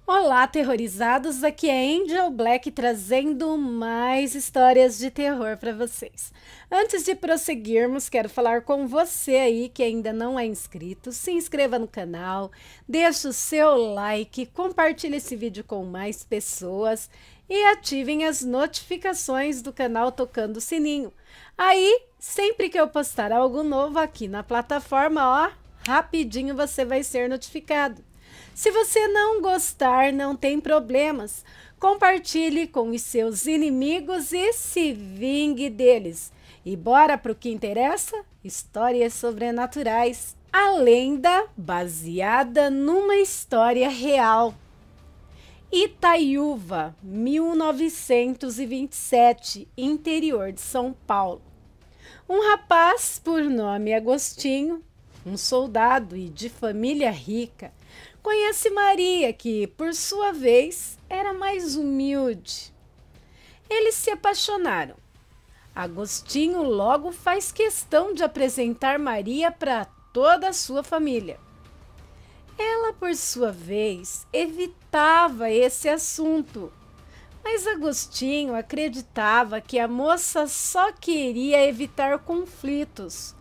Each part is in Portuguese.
Olá, aterrorizados! Aqui é Angel Black trazendo mais histórias de terror para vocês. Antes de prosseguirmos, quero falar com você aí que ainda não é inscrito. Se inscreva no canal, deixe o seu like, compartilhe esse vídeo com mais pessoas e ativem as notificações do canal tocando o sininho. Aí, sempre que eu postar algo novo aqui na plataforma, rapidinho você vai ser notificado. Se você não gostar, não tem problemas. Compartilhe com os seus inimigos e se vingue deles. E bora para o que interessa? Histórias sobrenaturais. A lenda baseada numa história real. Itaiúva, 1927, interior de São Paulo. Um rapaz por nome Agostinho, um soldado e de família rica, conhece Maria, que, por sua vez, era mais humilde. Eles se apaixonaram. Agostinho logo faz questão de apresentar Maria para toda a sua família. Ela, por sua vez, evitava esse assunto, mas Agostinho acreditava que a moça só queria evitar conflitos,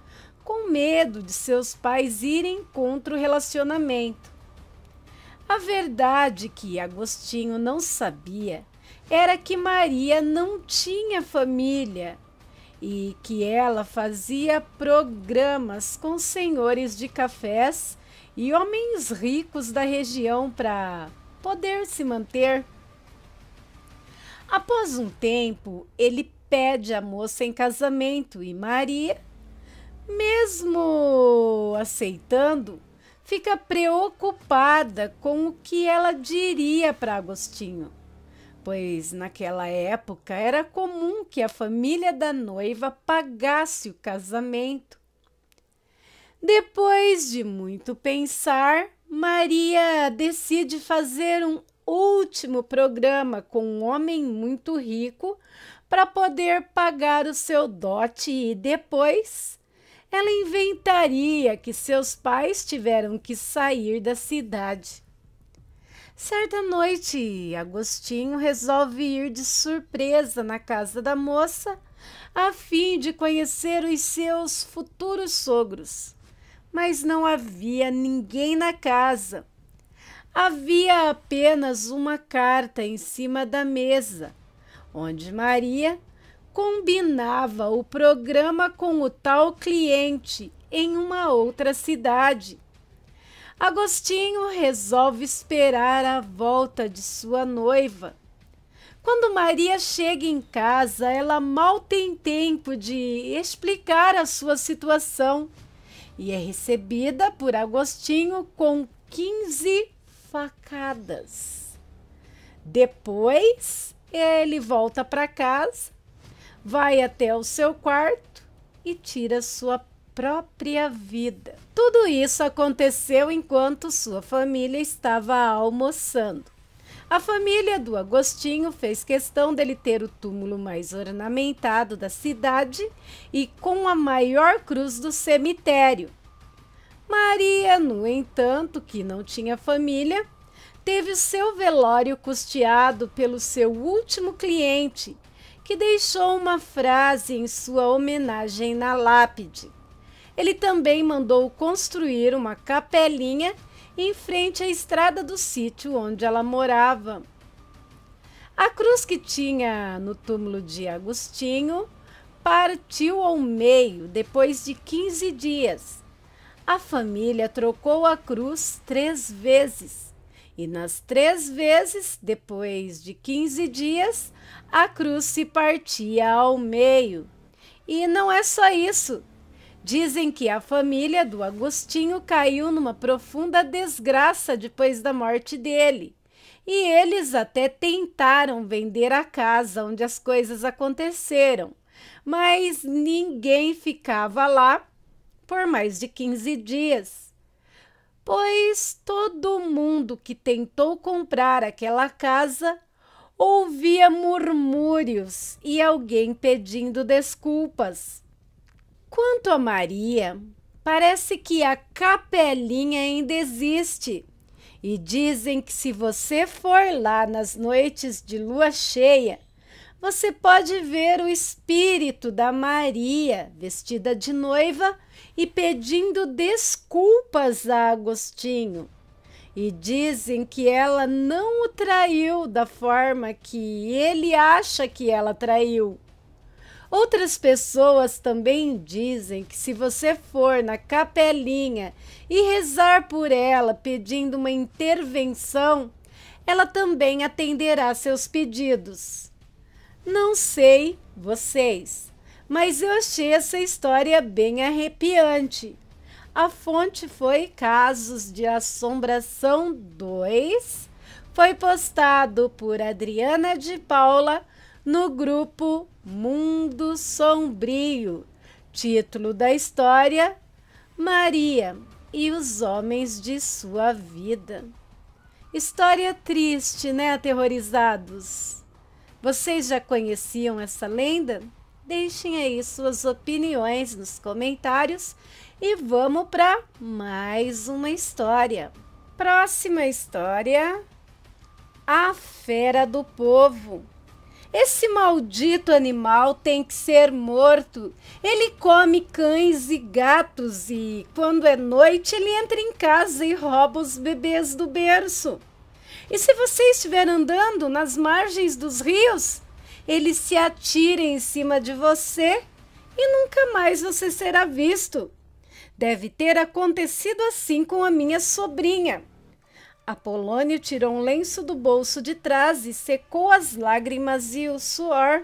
com medo de seus pais irem contra o relacionamento. A verdade que Agostinho não sabia era que Maria não tinha família e que ela fazia programas com senhores de cafés e homens ricos da região para poder se manter. Após um tempo, ele pede a moça em casamento e Maria, mesmo aceitando, fica preocupada com o que ela diria para Agostinho, pois naquela época era comum que a família da noiva pagasse o casamento. Depois de muito pensar, Maria decide fazer um último programa com um homem muito rico para poder pagar o seu dote e depois ela inventaria que seus pais tiveram que sair da cidade. Certa noite, Agostinho resolve ir de surpresa na casa da moça a fim de conhecer os seus futuros sogros. Mas não havia ninguém na casa. Havia apenas uma carta em cima da mesa, onde Maria combinava o programa com o tal cliente em uma outra cidade. Agostinho resolve esperar a volta de sua noiva. Quando Maria chega em casa, ela mal tem tempo de explicar a sua situação e é recebida por Agostinho com 15 facadas. Depois, ele volta para casa, vai até o seu quarto e tira sua própria vida. Tudo isso aconteceu enquanto sua família estava almoçando. A família do Agostinho fez questão dele ter o túmulo mais ornamentado da cidade e com a maior cruz do cemitério. Maria, no entanto, que não tinha família, teve o seu velório custeado pelo seu último cliente, que deixou uma frase em sua homenagem na lápide. Ele também mandou construir uma capelinha em frente à estrada do sítio onde ela morava. A cruz que tinha no túmulo de Agostinho partiu ao meio depois de 15 dias. A família trocou a cruz 3 vezes. E nas 3 vezes, depois de 15 dias, a cruz se partia ao meio. E não é só isso. Dizem que a família do Agostinho caiu numa profunda desgraça depois da morte dele. E eles até tentaram vender a casa onde as coisas aconteceram, mas ninguém ficava lá por mais de 15 dias. Pois todo mundo que tentou comprar aquela casa ouvia murmúrios e alguém pedindo desculpas. Quanto a Maria, parece que a capelinha ainda existe E dizem que se você for lá nas noites de lua cheia, você pode ver o espírito da Maria vestida de noiva e pedindo desculpas a Agostinho. E dizem que ela não o traiu da forma que ele acha que ela traiu. Outras pessoas também dizem que se você for na capelinha e rezar por ela pedindo uma intervenção, ela também atenderá seus pedidos. Não sei vocês, mas eu achei essa história bem arrepiante. A fonte foi Casos de Assombração 2, foi postado por Adriana de Paula no grupo Mundo Sombrio. Título da história: Maria e os homens de sua vida. História triste, né, aterrorizados? Vocês já conheciam essa lenda? Deixem aí suas opiniões nos comentários e vamos para mais uma história. Próxima história: A Fera do Povo. Esse maldito animal tem que ser morto. Ele come cães e gatos e, quando é noite, ele entra em casa e rouba os bebês do berço. E se você estiver andando nas margens dos rios, ele se atira em cima de você e nunca mais você será visto. Deve ter acontecido assim com a minha sobrinha. Apolônio tirou um lenço do bolso de trás e secou as lágrimas e o suor.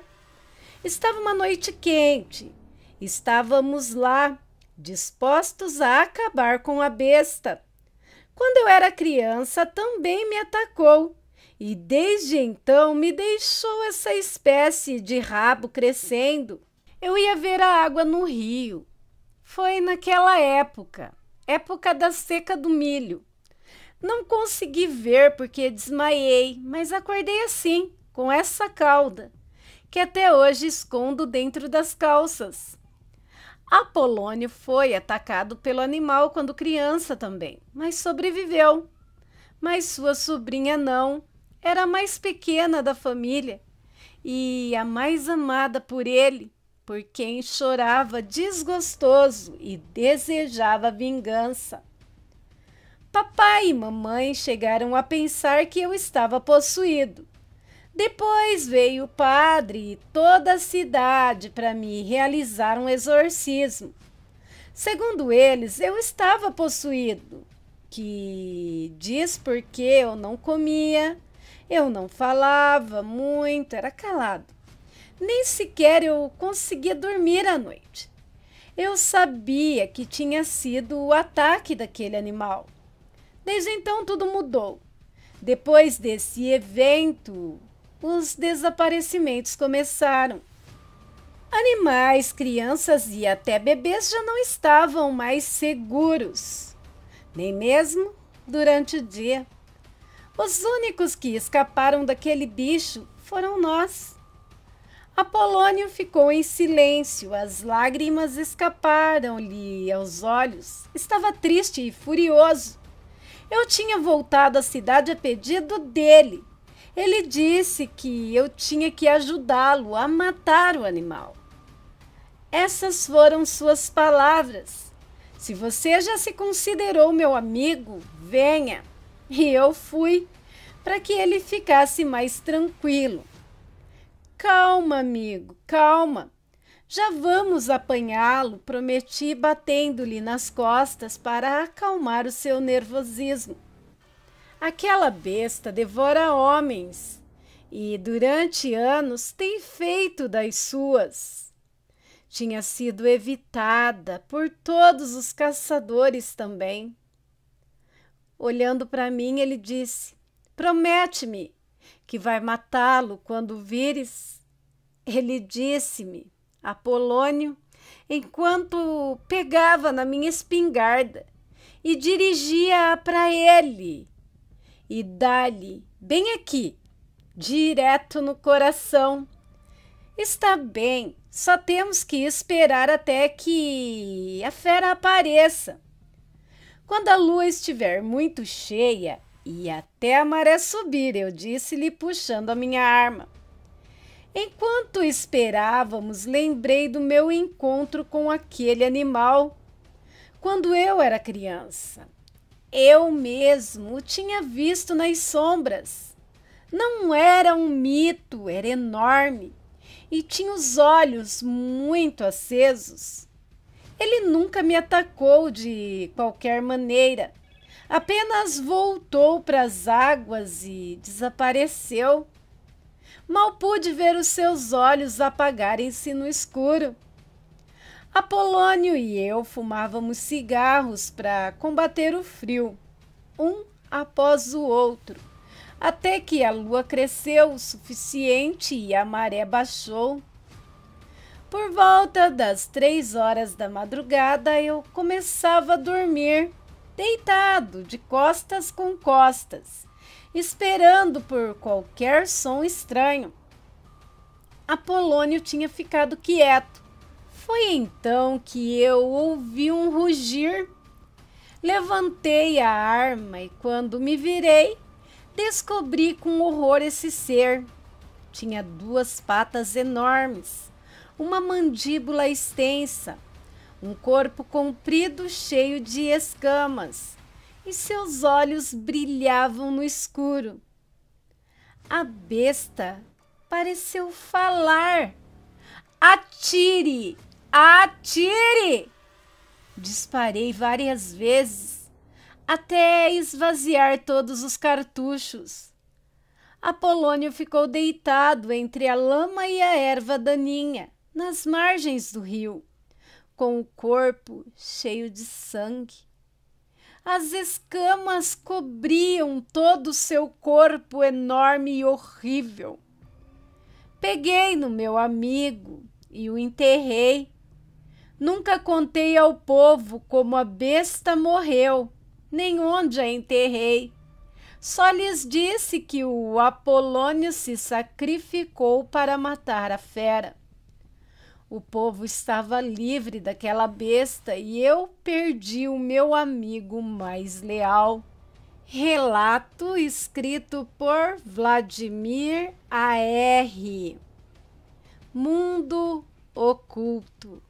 Estava uma noite quente. Estávamos lá, dispostos a acabar com a besta. Quando eu era criança, também me atacou, e desde então me deixou essa espécie de rabo crescendo. Eu ia ver a água no rio. Foi naquela época da seca do milho. Não consegui ver porque desmaiei, mas acordei assim, com essa cauda, que até hoje escondo dentro das calças. Apolônio foi atacado pelo animal quando criança também, mas sobreviveu. Mas sua sobrinha não, era a mais pequena da família e a mais amada por ele, por quem chorava desgostoso e desejava vingança. Papai e mamãe chegaram a pensar que eu estava possuído. Depois veio o padre e toda a cidade para me realizar um exorcismo. Segundo eles, eu estava possuído, que diz porque eu não comia, eu não falava muito, era calado. Nem sequer eu conseguia dormir à noite. Eu sabia que tinha sido o ataque daquele animal. Desde então tudo mudou. Depois desse evento, os desaparecimentos começaram. Animais, crianças e até bebês já não estavam mais seguros, nem mesmo durante o dia. Os únicos que escaparam daquele bicho foram nós. Apolônio ficou em silêncio, as lágrimas escaparam-lhe aos olhos. Estava triste e furioso. Eu tinha voltado à cidade a pedido dele. Ele disse que eu tinha que ajudá-lo a matar o animal. Essas foram suas palavras. Se você já se considerou meu amigo, venha. E eu fui, para que ele ficasse mais tranquilo. Calma, amigo, calma. Já vamos apanhá-lo, prometi, batendo-lhe nas costas para acalmar o seu nervosismo. Aquela besta devora homens e durante anos tem feito das suas. Tinha sido evitada por todos os caçadores também. Olhando para mim, ele disse: promete-me que vai matá-lo quando vires. Ele disse-me, Apolônio, enquanto pegava na minha espingarda e dirigia-a para ele. E dá-lhe bem aqui, direto no coração. Está bem, só temos que esperar até que a fera apareça. Quando a lua estiver muito cheia, e até a maré subir, eu disse-lhe, puxando a minha arma. Enquanto esperávamos, lembrei do meu encontro com aquele animal. Quando eu era criança, eu mesmo o tinha visto nas sombras. Não era um mito, era enorme e tinha os olhos muito acesos. Ele nunca me atacou de qualquer maneira, apenas voltou para as águas e desapareceu. Mal pude ver os seus olhos apagarem-se no escuro. Apolônio e eu fumávamos cigarros para combater o frio, um após o outro, até que a lua cresceu o suficiente e a maré baixou. Por volta das 3 horas da madrugada, eu começava a dormir, deitado de costas com costas, esperando por qualquer som estranho. Apolônio tinha ficado quieto. Foi então que eu ouvi um rugir. Levantei a arma e, quando me virei, descobri com horror esse ser. Tinha 2 patas enormes, uma mandíbula extensa, um corpo comprido cheio de escamas, e seus olhos brilhavam no escuro. A besta pareceu falar. Atire! Atire! Disparei várias vezes, até esvaziar todos os cartuchos. Apolônio ficou deitado entre a lama e a erva daninha, nas margens do rio, com o corpo cheio de sangue. As escamas cobriam todo o seu corpo enorme e horrível. Peguei no meu amigo e o enterrei. Nunca contei ao povo como a besta morreu, nem onde a enterrei. Só lhes disse que o Apolônio se sacrificou para matar a fera. O povo estava livre daquela besta e eu perdi o meu amigo mais leal. Relato escrito por Vladimir A.R. Mundo Oculto.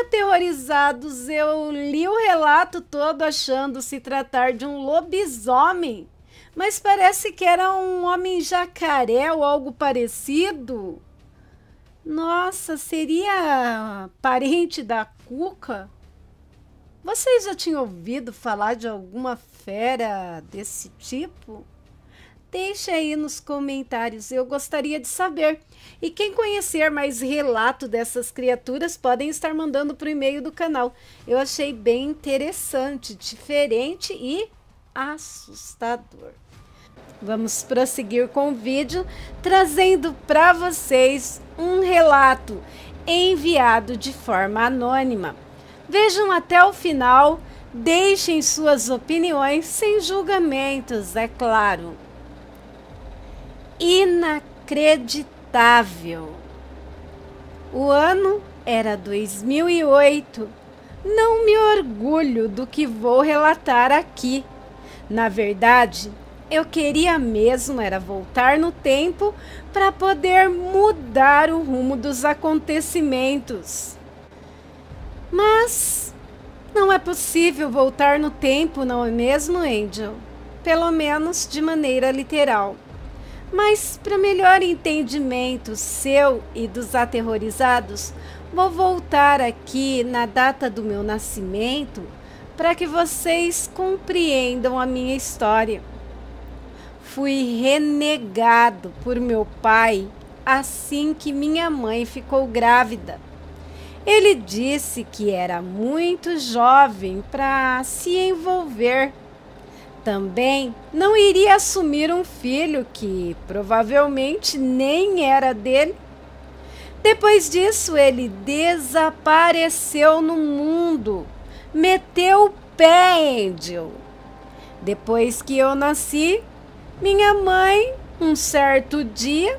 Aterrorizados, eu li o relato todo achando se tratar de um lobisomem, mas parece que era um homem jacaré ou algo parecido. Nossa, seria parente da Cuca? Vocês já tinham ouvido falar de alguma fera desse tipo? Deixe aí nos comentários, eu gostaria de saber. E quem conhecer mais relato dessas criaturas podem estar mandando para o e-mail do canal. Eu achei bem interessante, diferente e assustador. Vamos prosseguir com o vídeo, trazendo para vocês um relato enviado de forma anônima. Vejam até o final, deixem suas opiniões sem julgamentos, é claro. Inacreditável. O ano era 2008. Não me orgulho do que vou relatar aqui. Na verdade, eu queria mesmo era voltar no tempo para poder mudar o rumo dos acontecimentos. Mas não é possível voltar no tempo, não é mesmo, Angel? Pelo menos de maneira literal. Mas, para melhor entendimento seu e dos aterrorizados, vou voltar aqui na data do meu nascimento para que vocês compreendam a minha história. Fui renegado por meu pai assim que minha mãe ficou grávida. Ele disse que era muito jovem para se envolver. Também não iria assumir um filho que provavelmente nem era dele. Depois disso, ele desapareceu no mundo. Meteu o pé, Angel. Depois que eu nasci, minha mãe, um certo dia,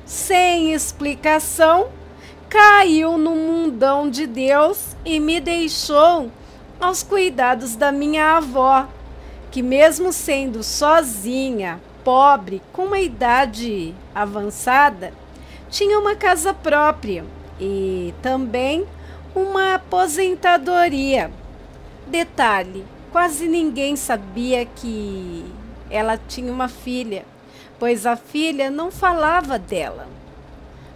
sem explicação, caiu no mundão de Deus e me deixou aos cuidados da minha avó, que mesmo sendo sozinha, pobre, com uma idade avançada, tinha uma casa própria e também uma aposentadoria. Detalhe, quase ninguém sabia que ela tinha uma filha, pois a filha não falava dela.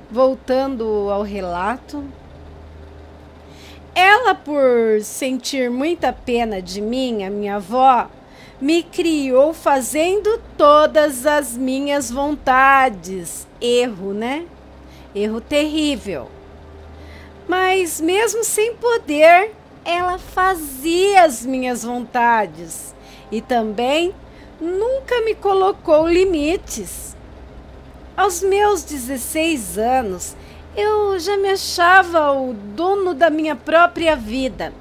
Voltando ao relato, ela, por sentir muita pena de mim, a minha avó, me criou fazendo todas as minhas vontades. Erro, né? Erro terrível. Mas mesmo sem poder, ela fazia as minhas vontades e também nunca me colocou limites. Aos meus 16 anos, eu já me achava o dono da minha própria vida,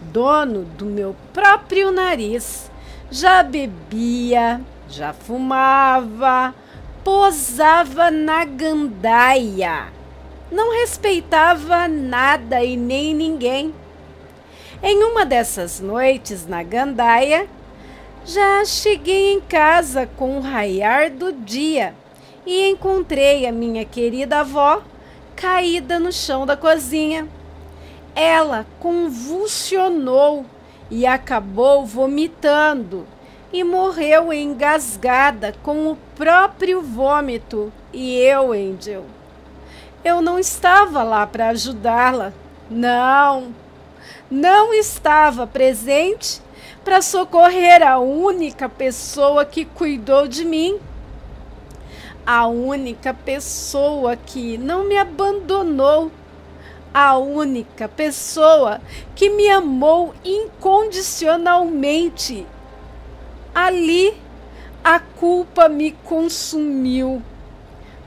dono do meu próprio nariz. Já bebia, já fumava, posava na gandaia. Não respeitava nada e nem ninguém. Em uma dessas noites na gandaia, já cheguei em casa com o raiar do dia e encontrei a minha querida avó caída no chão da cozinha. Ela convulsionou e acabou vomitando e morreu engasgada com o próprio vômito. E eu, Angel, eu não estava lá para ajudá-la. Não estava presente para socorrer a única pessoa que cuidou de mim. A única pessoa que não me abandonou. A única pessoa que me amou incondicionalmente. Ali, a culpa me consumiu.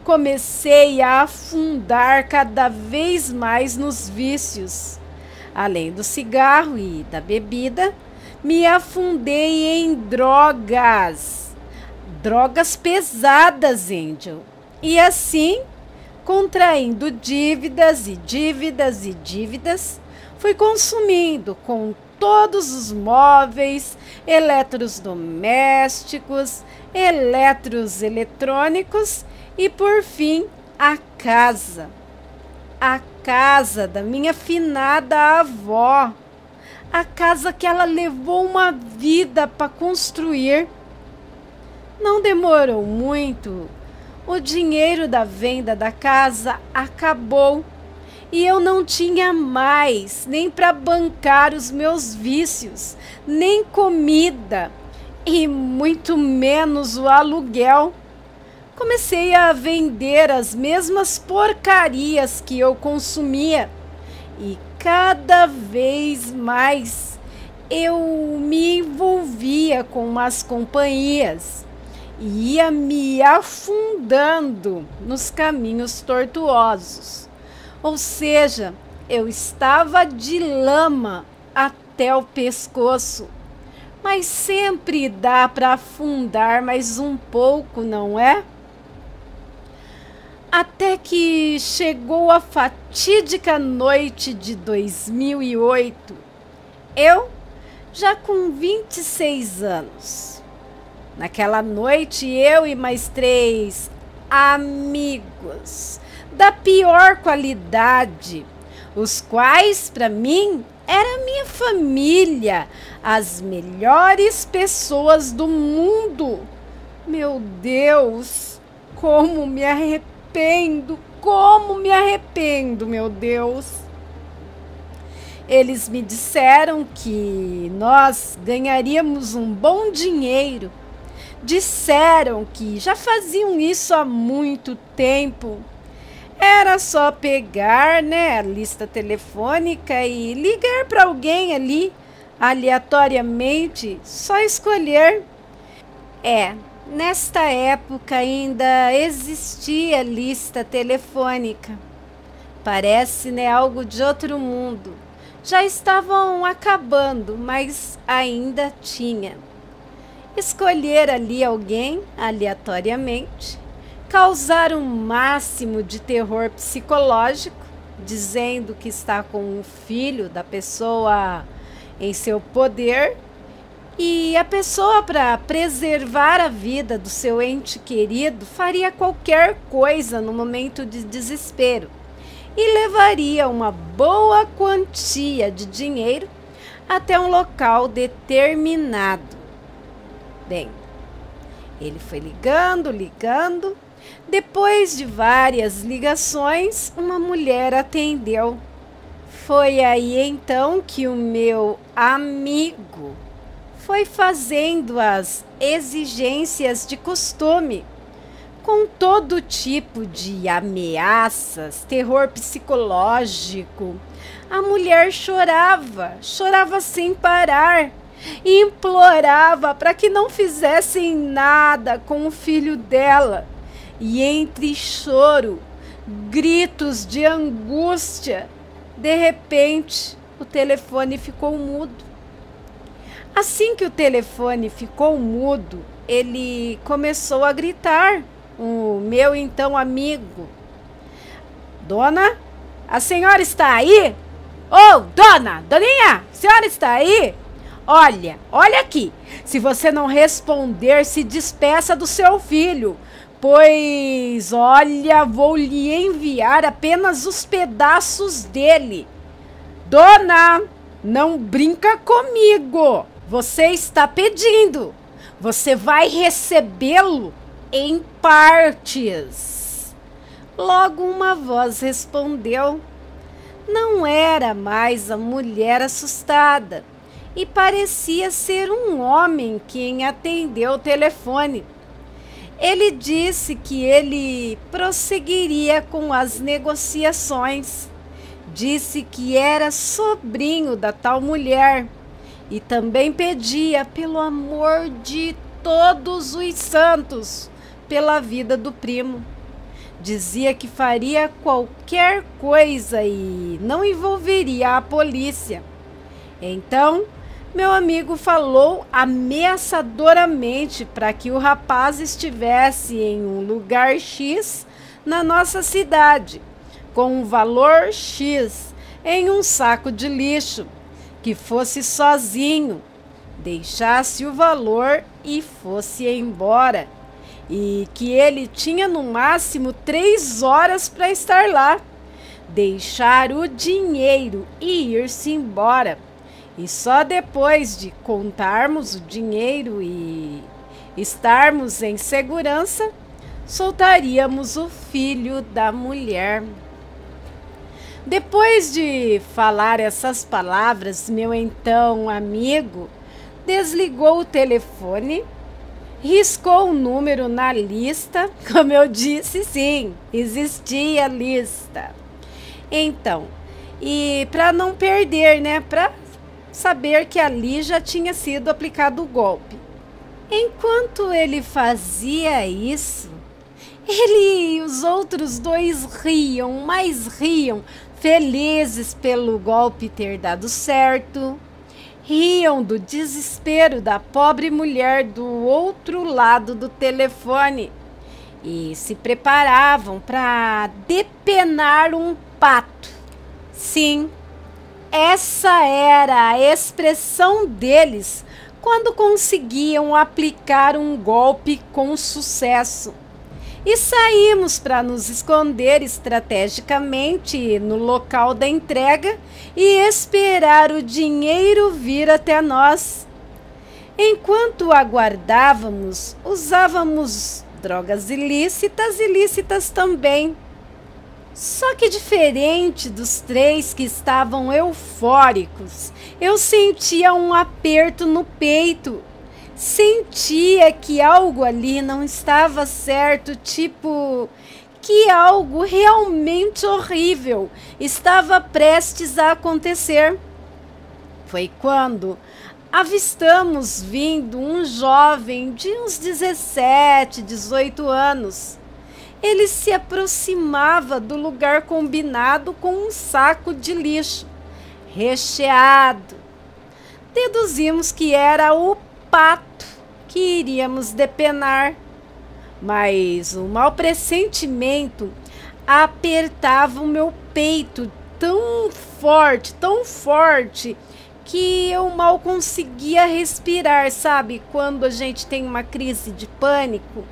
Comecei a afundar cada vez mais nos vícios. Além do cigarro e da bebida, me afundei em drogas. Drogas pesadas, Angel. E assim, contraindo dívidas e dívidas e dívidas, fui consumindo com todos os móveis, eletrodomésticos, eletrônicos e, por fim, a casa. A casa da minha finada avó. A casa que ela levou uma vida para construir. Não demorou muito. O dinheiro da venda da casa acabou e eu não tinha mais nem para bancar os meus vícios, nem comida e muito menos o aluguel. Comecei a vender as mesmas porcarias que eu consumia e cada vez mais eu me envolvia com umas companhias e ia me afundando nos caminhos tortuosos. Ou seja, eu estava de lama até o pescoço. Mas sempre dá para afundar mais um pouco, não é? Até que chegou a fatídica noite de 2008. Eu, já com 26 anos. Naquela noite, eu e mais 3 amigos da pior qualidade, os quais, para mim, era minha família, as melhores pessoas do mundo. Meu Deus, como me arrependo, meu Deus. Eles me disseram que nós ganharíamos um bom dinheiro. Disseram que já faziam isso há muito tempo. Era só pegar, a lista telefônica e ligar para alguém ali, aleatoriamente, só escolher. Nesta época ainda existia lista telefônica. Parece, algo de outro mundo. Já estavam acabando, mas ainda tinha. Escolher ali alguém, aleatoriamente, causar um máximo de terror psicológico, dizendo que está com um filho da pessoa em seu poder E a pessoa, para preservar a vida do seu ente querido, faria qualquer coisa no momento de desespero e levaria uma boa quantia de dinheiro até um local determinado. Bem, ele foi ligando. Depois de várias ligações, uma mulher atendeu. Foi aí então que o meu amigo foi fazendo as exigências de costume, com todo tipo de ameaças, terror psicológico. A mulher chorava sem parar, e implorava para que não fizessem nada com o filho dela. E entre choro, gritos de angústia, de repente o telefone ficou mudo. Assim que o telefone ficou mudo, ele começou a gritar, o meu então amigo: Dona, a senhora está aí? Ô, Doninha, a senhora está aí? Olha aqui, se você não responder, se despeça do seu filho, pois, olha, vou lhe enviar apenas os pedaços dele. Dona, não brinca comigo. Você está pedindo. Você vai recebê-lo em partes. Logo uma voz respondeu. Não era mais a mulher assustada e parecia ser um homem quem atendeu o telefone. Ele disse que ele prosseguiria com as negociações. Disse que era sobrinho da tal mulher e também pedia, pelo amor de todos os santos, pela vida do primo. Dizia que faria qualquer coisa e não envolveria a polícia. Então, meu amigo falou ameaçadoramente para que o rapaz estivesse em um lugar X na nossa cidade, com um valor X, em um saco de lixo, que fosse sozinho, deixasse o valor e fosse embora, e que ele tinha no máximo 3 horas para estar lá, deixar o dinheiro e ir-se embora. E só depois de contarmos o dinheiro e estarmos em segurança, soltaríamos o filho da mulher. Depois de falar essas palavras, meu então amigo desligou o telefone, riscou o número na lista. Como eu disse, sim, existia lista. Então, e para não perder, né, para saber que ali já tinha sido aplicado o golpe. Enquanto ele fazia isso, ele e os outros dois riam, mas riam, felizes pelo golpe ter dado certo. Riam do desespero da pobre mulher do outro lado do telefone e se preparavam para depenar um pato. Sim, essa era a expressão deles quando conseguiam aplicar um golpe com sucesso. E saímos para nos esconder estrategicamente no local da entrega e esperar o dinheiro vir até nós. Enquanto aguardávamos, usávamos drogas ilícitas também. Só que diferente dos 3 que estavam eufóricos, eu sentia um aperto no peito. Sentia que algo ali não estava certo, tipo que algo realmente horrível estava prestes a acontecer. Foi quando avistamos vindo um jovem de uns 17, 18 anos. Ele se aproximava do lugar combinado com um saco de lixo recheado. Deduzimos que era o pato que iríamos depenar, mas o mau pressentimento apertava o meu peito tão forte, que eu mal conseguia respirar, sabe? Quando a gente tem uma crise de pânico.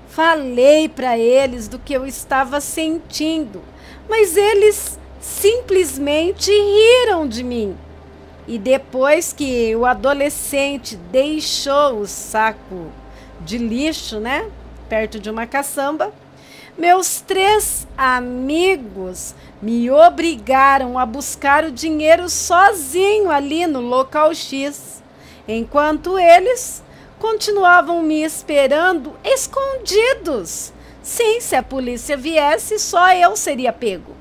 Falei para eles do que eu estava sentindo, mas eles simplesmente riram de mim. E depois que o adolescente deixou o saco de lixo, né, perto de uma caçamba, meus 3 amigos me obrigaram a buscar o dinheiro sozinho ali no local X, enquanto eles continuavam me esperando escondidos. Sim, se a polícia viesse, só eu seria pego.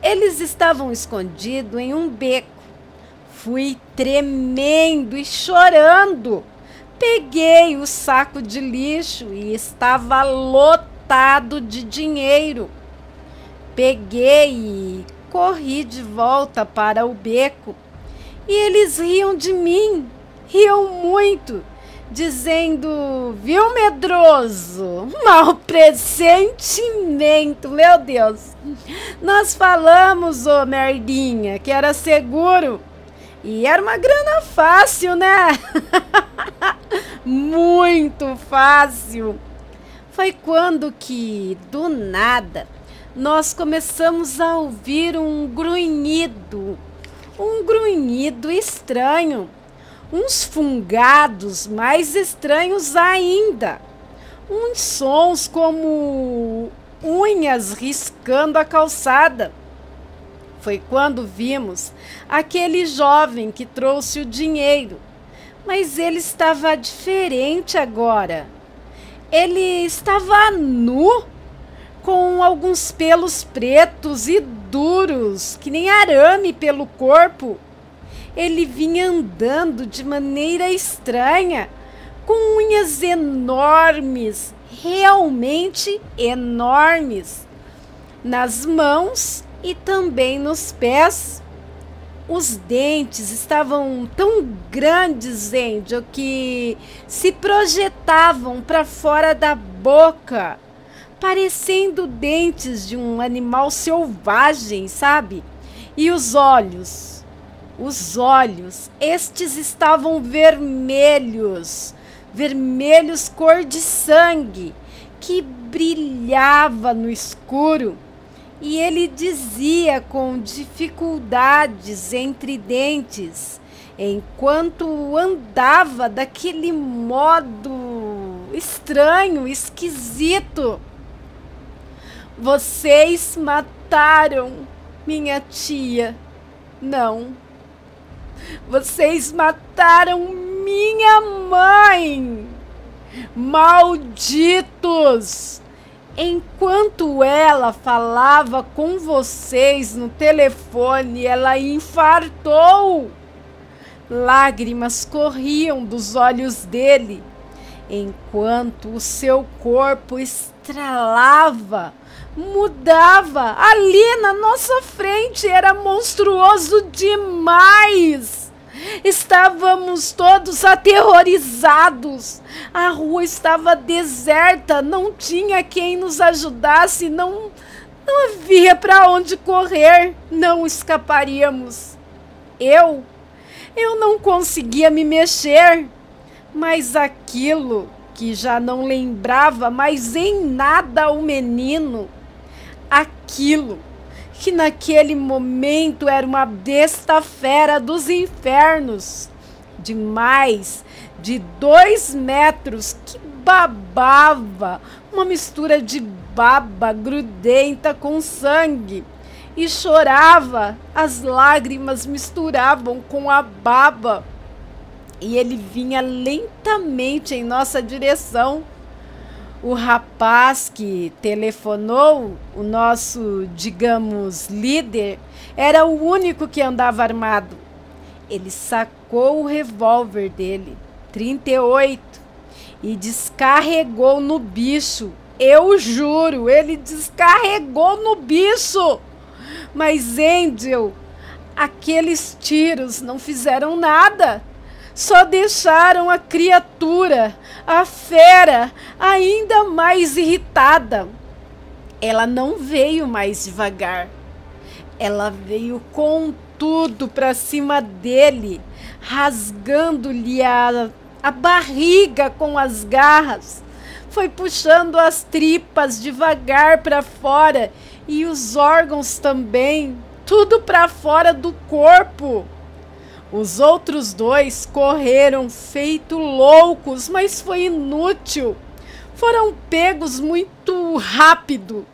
Eles estavam escondidos em um beco. Fui tremendo e chorando. Peguei o saco de lixo e estava lotado de dinheiro. Peguei e corri de volta para o beco. E eles riam de mim, riam muito, dizendo: viu, medroso? Mau pressentimento, meu Deus. Nós falamos, ô merdinha, que era seguro. E era uma grana fácil, né? Muito fácil. Foi quando que, do nada, nós começamos a ouvir um grunhido estranho, uns fungados mais estranhos ainda, uns sons como unhas riscando a calçada. Foi quando vimos aquele jovem que trouxe o dinheiro, mas ele estava diferente agora. Ele estava nu, com alguns pelos pretos e duros, que nem arame pelo corpo. Ele vinha andando de maneira estranha, com unhas enormes, realmente enormes, nas mãos e também nos pés. Os dentes estavam tão grandes, Angel, que se projetavam para fora da boca, parecendo dentes de um animal selvagem, sabe? E os olhos, estes estavam vermelhos, vermelhos cor de sangue, que brilhava no escuro. E ele dizia com dificuldades entre dentes, enquanto andava daquele modo estranho, esquisito: vocês mataram minha tia. Não. Vocês mataram minha mãe. Malditos! Enquanto ela falava com vocês no telefone, ela infartou. Lágrimas corriam dos olhos dele, enquanto o seu corpo estralava, mudava. Ali na nossa frente era monstruoso demais. Estávamos todos aterrorizados. A rua estava deserta, não tinha quem nos ajudasse, não havia para onde correr, não escaparíamos. Eu não conseguia me mexer, mas aquilo que já não lembrava mais em nada o menino, aquilo que naquele momento era uma besta fera dos infernos, de mais de 2 metros, que babava, uma mistura de baba grudenta com sangue, e chorava. As lágrimas misturavam com a baba, e ele vinha lentamente em nossa direção. O rapaz que telefonou, o nosso, digamos, líder, era o único que andava armado. Ele sacou o revólver dele, 38, e descarregou no bicho. Eu juro, ele descarregou no bicho. Mas, Angel, aqueles tiros não fizeram nada. Só deixaram a criatura, a fera, ainda mais irritada. Ela não veio mais devagar. Ela veio com tudo para cima dele, rasgando-lhe a barriga com as garras. Foi puxando as tripas devagar para fora e os órgãos também, tudo para fora do corpo. Os outros dois correram feito loucos, mas foi inútil. Foram pegos muito rápido.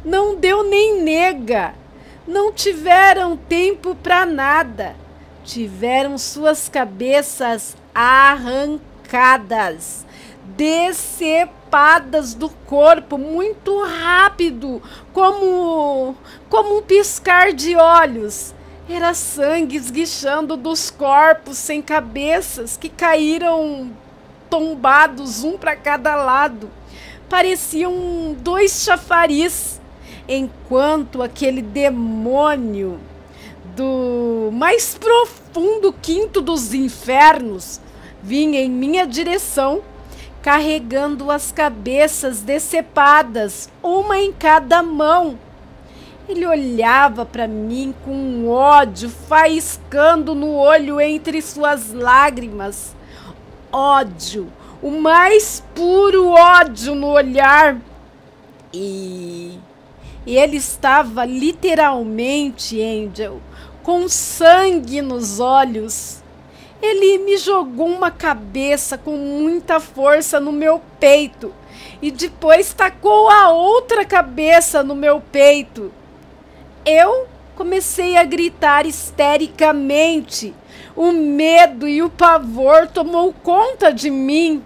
Não deu nem nega. Não tiveram tempo para nada. Tiveram suas cabeças arrancadas, decepadas do corpo muito rápido, como um piscar de olhos. Era sangue esguichando dos corpos sem cabeças que caíram tombados, um para cada lado. Pareciam dois chafariz, enquanto aquele demônio do mais profundo quinto dos infernos vinha em minha direção, carregando as cabeças decepadas, uma em cada mão. Ele olhava para mim com um ódio faiscando no olho entre suas lágrimas. Ódio, o mais puro ódio no olhar. E ele estava literalmente, Angel, com sangue nos olhos. Ele me jogou uma cabeça com muita força no meu peito e depois tacou a outra cabeça no meu peito. Eu comecei a gritar histericamente. O medo e o pavor tomou conta de mim.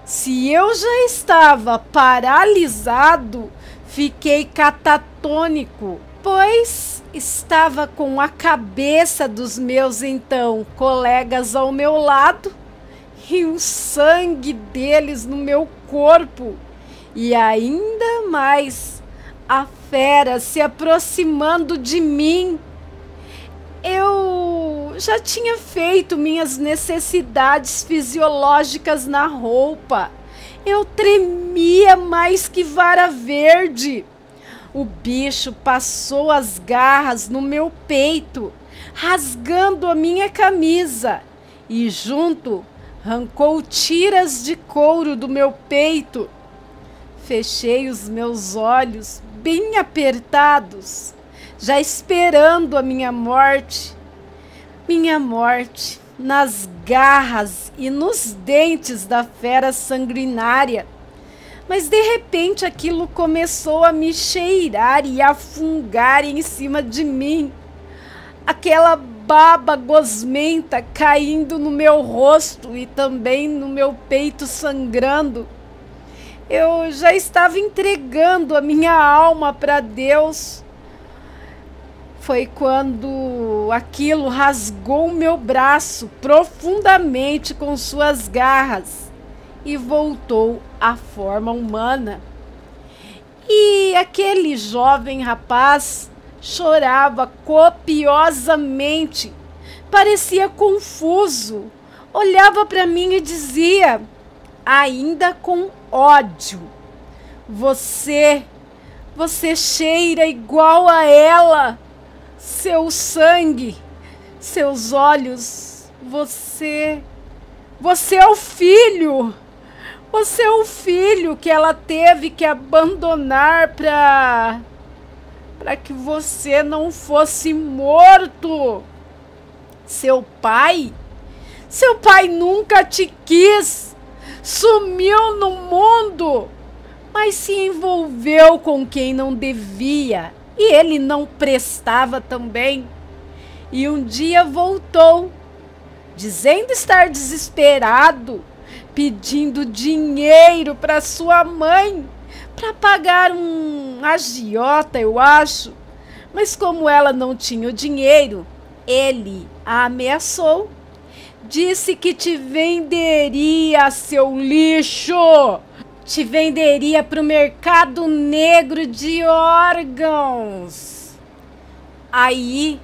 Se eu já estava paralisado, fiquei catatônico, pois estava com a cabeça dos meus então colegas ao meu lado e o sangue deles no meu corpo, e ainda mais a fera se aproximando de mim. Eu já tinha feito minhas necessidades fisiológicas na roupa. Eu tremia mais que vara verde. O bicho passou as garras no meu peito, rasgando a minha camisa, e junto arrancou tiras de couro do meu peito. Fechei os meus olhos bem apertados, já esperando a minha morte nas garras e nos dentes da fera sanguinária. Mas de repente aquilo começou a me cheirar e a fungar em cima de mim. Aquela baba gosmenta caindo no meu rosto e também no meu peito sangrando. Eu já estava entregando a minha alma para Deus. Foi quando aquilo rasgou meu braço profundamente com suas garras e voltou à forma humana. E aquele jovem rapaz chorava copiosamente, parecia confuso, olhava para mim e dizia, ainda com ódio, você cheira igual a ela, seu sangue, seus olhos, você é o filho. Você é o filho que ela teve que abandonar para que você não fosse morto. Seu pai nunca te quis, sumiu no mundo, mas se envolveu com quem não devia e ele não prestava também. E um dia voltou, dizendo estar desesperado, pedindo dinheiro para sua mãe, para pagar um agiota, eu acho. Mas como ela não tinha o dinheiro, ele a ameaçou. Disse que te venderia, seu lixo. Te venderia para o mercado negro de órgãos. Aí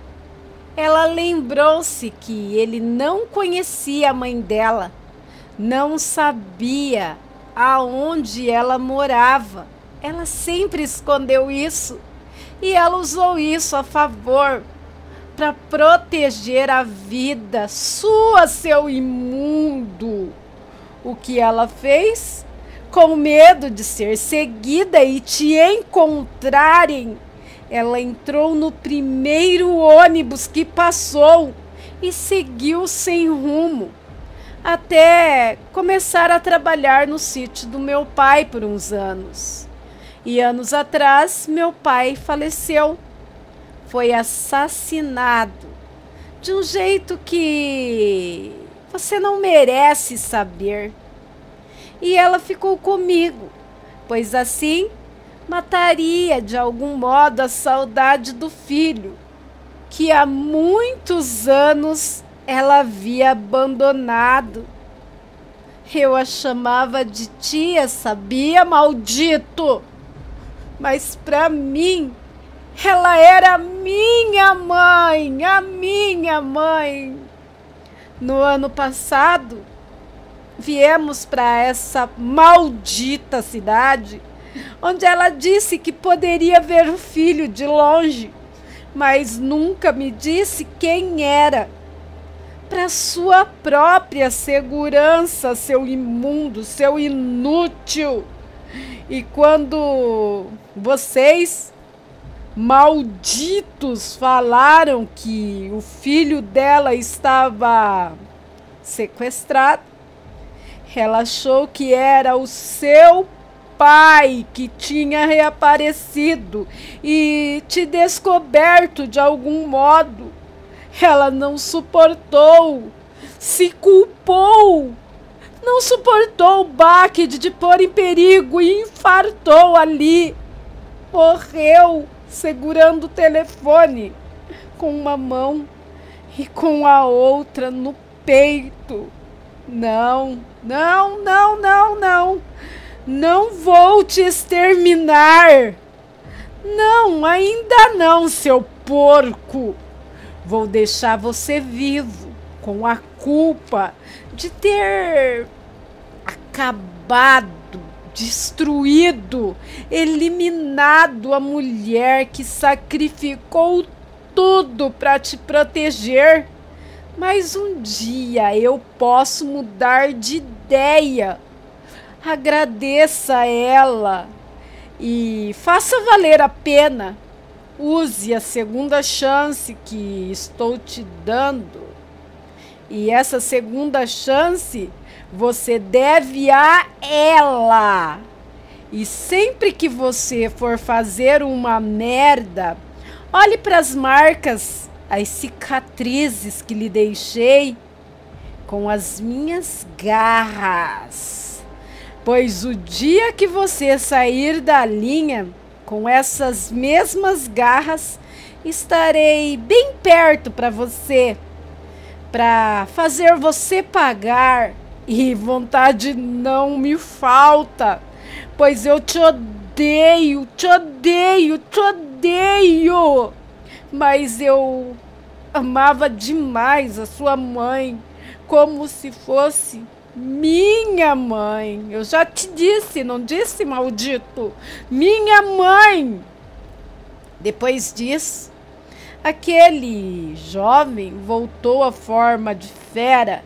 ela lembrou-se que ele não conhecia a mãe dela. Não sabia aonde ela morava. Ela sempre escondeu isso. E ela usou isso a favor para proteger a vida sua, seu imundo. O que ela fez? Com medo de ser seguida e te encontrarem, ela entrou no primeiro ônibus que passou e seguiu sem rumo, até começar a trabalhar no sítio do meu pai por uns anos. E anos atrás, meu pai faleceu. Foi assassinado de um jeito que você não merece saber. E ela ficou comigo, pois assim mataria de algum modo a saudade do filho, que há muitos anos ela havia abandonado. Eu a chamava de tia, sabia, maldito? Mas para mim, ela era a minha mãe. No ano passado, viemos para essa maldita cidade, onde ela disse que poderia ver o filho de longe, mas nunca me disse quem era. Para sua própria segurança, seu imundo, seu inútil. E quando vocês, malditos, falaram que o filho dela estava sequestrado, ela achou que era o seu pai que tinha reaparecido e te descoberto de algum modo. Ela não suportou, se culpou, não suportou o baque de te pôr em perigo e infartou ali. Morreu segurando o telefone com uma mão e com a outra no peito. Não vou te exterminar. Não, ainda não, seu porco. Vou deixar você vivo, com a culpa de ter acabado, destruído, eliminado a mulher que sacrificou tudo para te proteger. Mas um dia eu posso mudar de ideia. Agradeça a ela e faça valer a pena. Use a segunda chance que estou te dando. E essa segunda chance você deve a ela. E sempre que você for fazer uma merda, olhe para as marcas, as cicatrizes que lhe deixei com as minhas garras. Pois o dia que você sair da linha com essas mesmas garras, estarei bem perto para você, para fazer você pagar. E vontade não me falta, pois eu te odeio. Mas eu amava demais a sua mãe, como se fosse minha mãe. Eu já te disse, não disse, maldito? Minha mãe. Depois disso, aquele jovem voltou à forma de fera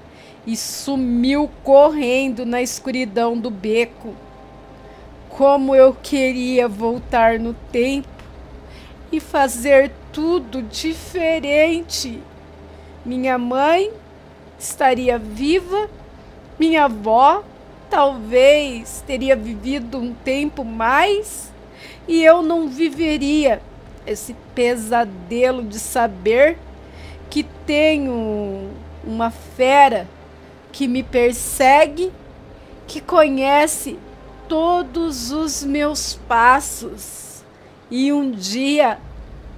e sumiu correndo na escuridão do beco. Como eu queria voltar no tempo e fazer tudo diferente. Minha mãe estaria viva. Minha avó talvez teria vivido um tempo mais e eu não viveria esse pesadelo de saber que tenho uma fera que me persegue, que conhece todos os meus passos e um dia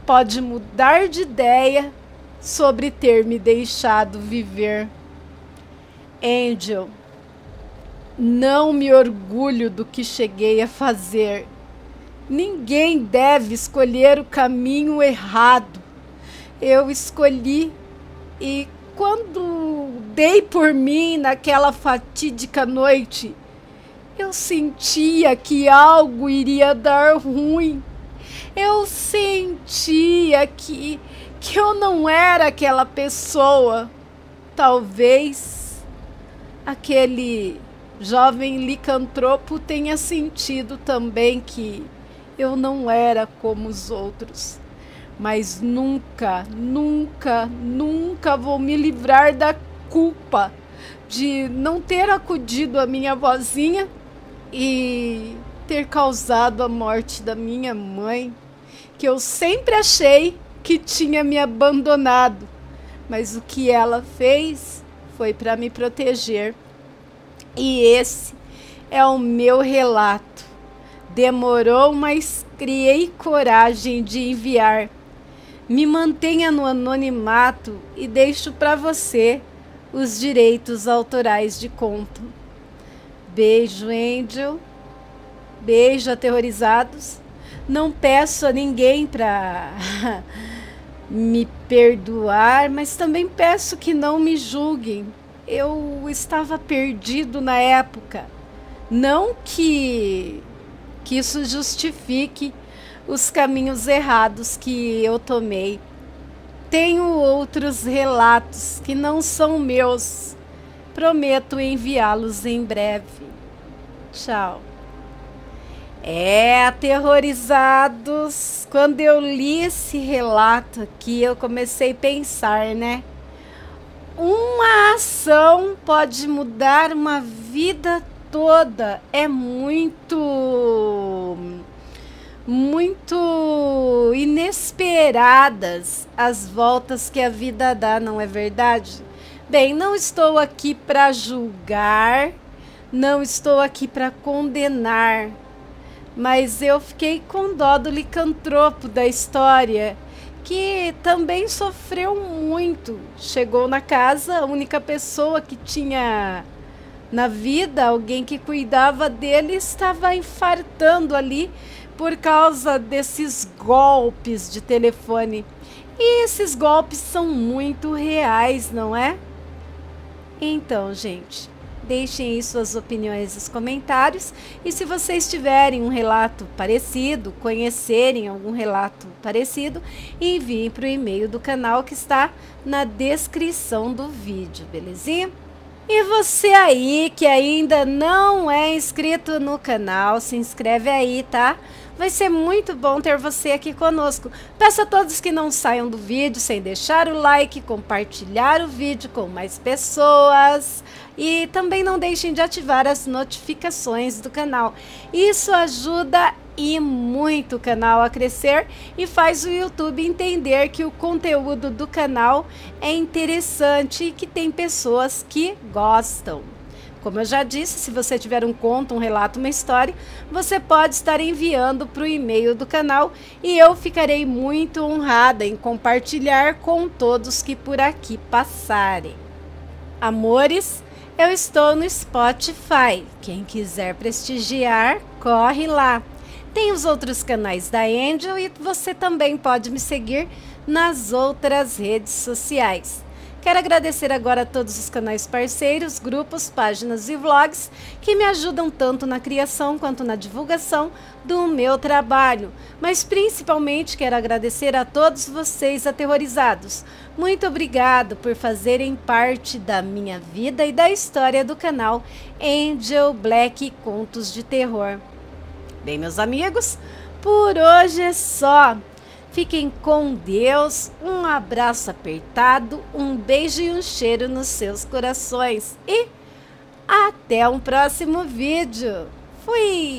pode mudar de ideia sobre ter me deixado viver. Angel, não me orgulho do que cheguei a fazer. Ninguém deve escolher o caminho errado. Eu escolhi e quando dei por mim naquela fatídica noite, eu sentia que algo iria dar ruim. Eu sentia que que eu não era aquela pessoa. Talvez aquele jovem licantropo tenha sentido também que eu não era como os outros. Mas nunca, nunca, nunca vou me livrar da culpa de não ter acudido a minha vozinha e ter causado a morte da minha mãe, que eu sempre achei que tinha me abandonado, mas o que ela fez foi para me proteger. E esse é o meu relato. Demorou, mas criei coragem de enviar. Me mantenha no anonimato e deixo para você os direitos autorais de conto. Beijo, Angel. Beijo, aterrorizados. Não peço a ninguém para me perdoar, mas também peço que não me julguem. Eu estava perdido na época. Não que isso justifique os caminhos errados que eu tomei. Tenho outros relatos que não são meus. Prometo enviá-los em breve. Tchau. Aterrorizados, quando eu li esse relato aqui, eu comecei a pensar, né? Uma ação pode mudar uma vida toda. É muito inesperadas as voltas que a vida dá, não é verdade? Bem, não estou aqui para julgar, não estou aqui para condenar, mas eu fiquei com dó do licantropo da história, que também sofreu muito. Chegou na casa, a única pessoa que tinha na vida, alguém que cuidava dele, estava infartando ali por causa desses golpes de telefone. E esses golpes são muito reais, não é? Então, gente, deixem aí suas opiniões nos comentários. E se vocês tiverem um relato parecido, conhecerem algum relato parecido, enviem para o e-mail do canal que está na descrição do vídeo, belezinha? E você aí que ainda não é inscrito no canal, se inscreve aí, tá? Vai ser muito bom ter você aqui conosco. Peço a todos que não saiam do vídeo sem deixar o like, compartilhar o vídeo com mais pessoas. E também não deixem de ativar as notificações do canal. Isso ajuda e muito o canal a crescer e faz o YouTube entender que o conteúdo do canal é interessante e que tem pessoas que gostam. Como eu já disse, se você tiver um conto, um relato, uma história, você pode estar enviando para o e-mail do canal e eu ficarei muito honrada em compartilhar com todos que por aqui passarem. Amores, eu estou no Spotify. Quem quiser prestigiar, corre lá. Tem os outros canais da Angel e você também pode me seguir nas outras redes sociais. Quero agradecer agora a todos os canais parceiros, grupos, páginas e vlogs que me ajudam tanto na criação quanto na divulgação do meu trabalho. Mas principalmente quero agradecer a todos vocês aterrorizados. Muito obrigado por fazerem parte da minha vida e da história do canal Angel Black Contos de Terror. Bem, meus amigos, por hoje é só. Fiquem com Deus, um abraço apertado, um beijo e um cheiro nos seus corações. E até um próximo vídeo. Fui!